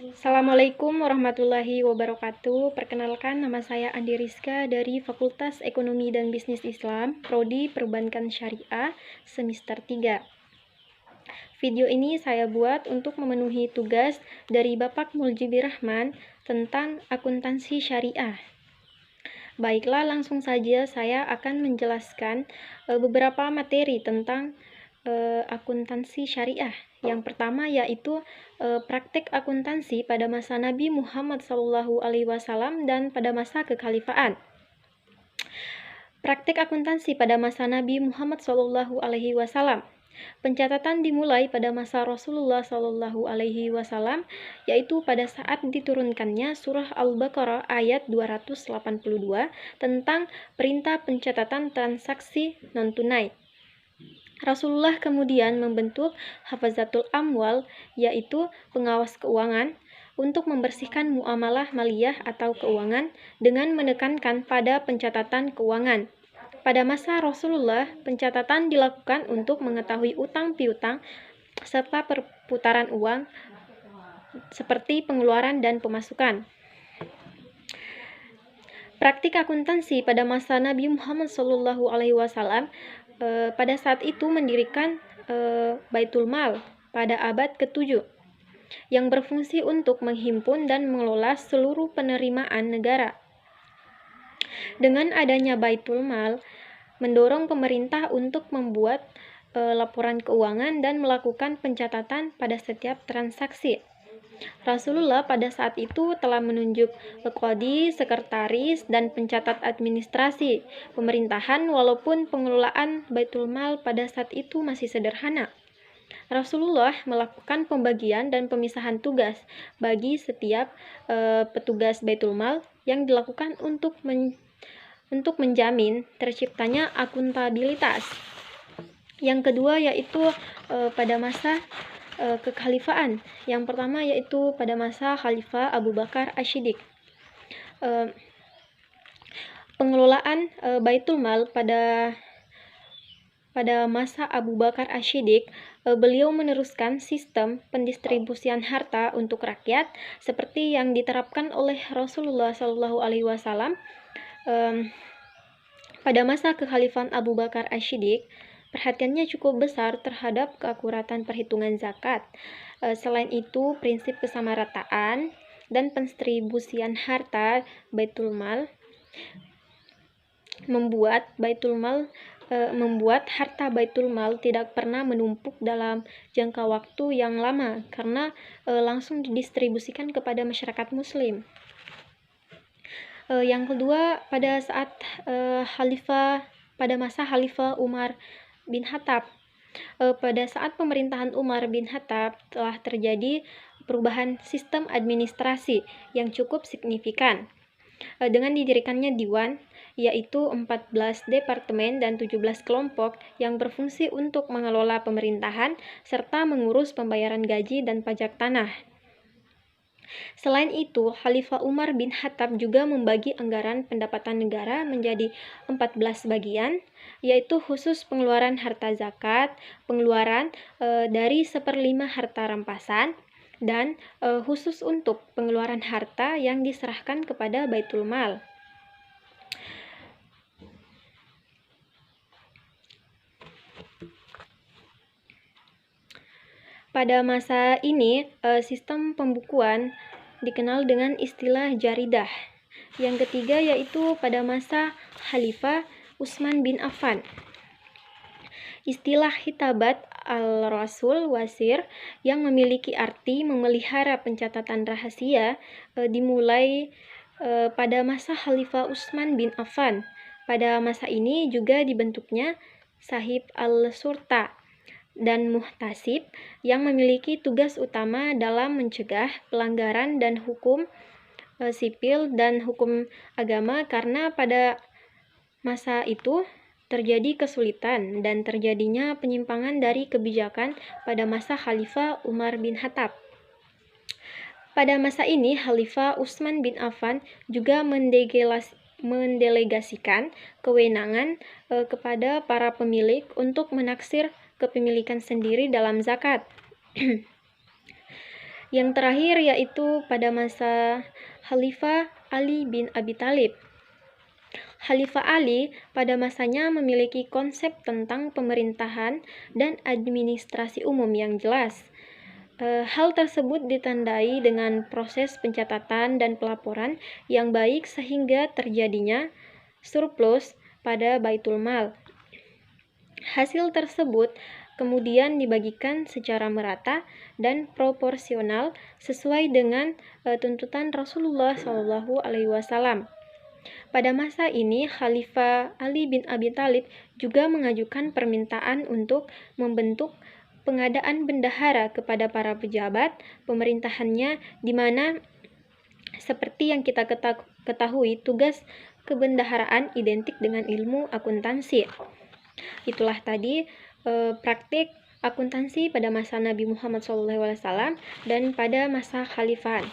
Assalamualaikum warahmatullahi wabarakatuh. Perkenalkan, nama saya Andi Rizka dari Fakultas Ekonomi dan Bisnis Islam, Prodi Perbankan Syariah, semester 3. Video ini saya buat untuk memenuhi tugas dari Bapak Muljibir Rahman tentang akuntansi syariah. Baiklah, langsung saja saya akan menjelaskan beberapa materi tentang akuntansi syariah. Yang pertama yaitu praktek akuntansi pada masa Nabi Muhammad SAW dan pada masa kekhalifahan. Praktek akuntansi pada masa Nabi Muhammad SAW. Pencatatan dimulai pada masa Rasulullah SAW, yaitu pada saat diturunkannya surah Al-Baqarah ayat 282 tentang perintah pencatatan transaksi non-tunai. Rasulullah kemudian membentuk Hafazatul Amwal, yaitu pengawas keuangan, untuk membersihkan muamalah maliyah atau keuangan dengan menekankan pada pencatatan keuangan. Pada masa Rasulullah, pencatatan dilakukan untuk mengetahui utang piutang serta perputaran uang seperti pengeluaran dan pemasukan. Praktik akuntansi pada masa Nabi Muhammad SAW pada saat itu mendirikan Baitul Mal pada abad ke-7 yang berfungsi untuk menghimpun dan mengelola seluruh penerimaan negara. Dengan adanya Baitul Mal, mendorong pemerintah untuk membuat laporan keuangan dan melakukan pencatatan pada setiap transaksi. Rasulullah pada saat itu telah menunjuk qadhi, sekretaris, dan pencatat administrasi pemerintahan, walaupun pengelolaan Baitul Mal pada saat itu masih sederhana. Rasulullah melakukan pembagian dan pemisahan tugas bagi setiap petugas Baitul Mal yang dilakukan untuk menjamin terciptanya akuntabilitas. Yang kedua yaitu pada masa kekhalifahan. Yang pertama yaitu pada masa Khalifah Abu Bakar Asy-Syiddiq. Pengelolaan Baitul Mal pada masa Abu Bakar Asy-Syiddiq, beliau meneruskan sistem pendistribusian harta untuk rakyat seperti yang diterapkan oleh Rasulullah SAW. Pada masa kekhalifahan Abu Bakar Asy-Syiddiq, perhatiannya cukup besar terhadap keakuratan perhitungan zakat. Selain itu, prinsip kesamarataan dan pendistribusian harta Baitul Mal membuat harta Baitul Mal tidak pernah menumpuk dalam jangka waktu yang lama karena langsung didistribusikan kepada masyarakat muslim. Yang kedua, pada masa Khalifah Umar bin Khattab. Pada saat pemerintahan Umar bin Khattab telah terjadi perubahan sistem administrasi yang cukup signifikan dengan didirikannya Diwan, yaitu 14 departemen dan 17 kelompok yang berfungsi untuk mengelola pemerintahan serta mengurus pembayaran gaji dan pajak tanah. Selain itu, Khalifah Umar bin Khattab juga membagi anggaran pendapatan negara menjadi 14 bagian, yaitu khusus pengeluaran harta zakat, pengeluaran dari 1/5 harta rampasan, dan khusus untuk pengeluaran harta yang diserahkan kepada Baitul Mal. Pada masa ini, sistem pembukuan dikenal dengan istilah jaridah. Yang ketiga yaitu pada masa Khalifah Utsman bin Affan. Istilah Kitabat al-Rasul Wasir yang memiliki arti memelihara pencatatan rahasia dimulai pada masa Khalifah Utsman bin Affan. Pada masa ini juga dibentuknya Sahib al-Surta dan Muhtasib yang memiliki tugas utama dalam mencegah pelanggaran dan hukum sipil dan hukum agama, karena pada masa itu terjadi kesulitan dan terjadinya penyimpangan dari kebijakan pada masa Khalifah Umar bin Khattab. Pada masa ini, Khalifah Utsman bin Affan juga mendelegasikan kewenangan kepada para pemilik untuk menaksir kepemilikan sendiri dalam zakat. Yang terakhir yaitu pada masa Khalifah Ali bin Abi Thalib. Khalifah Ali pada masanya memiliki konsep tentang pemerintahan dan administrasi umum yang jelas. Hal tersebut ditandai dengan proses pencatatan dan pelaporan yang baik sehingga terjadinya surplus pada Baitul Mal. Hasil tersebut kemudian dibagikan secara merata dan proporsional sesuai dengan tuntutan Rasulullah SAW. Pada masa ini, Khalifah Ali bin Abi Thalib juga mengajukan permintaan untuk membentuk pengadaan bendahara kepada para pejabat pemerintahannya, di mana seperti yang kita ketahui, tugas kebendaharaan identik dengan ilmu akuntansi. Itulah tadi praktik akuntansi pada masa Nabi Muhammad SAW dan pada masa Khalifahan.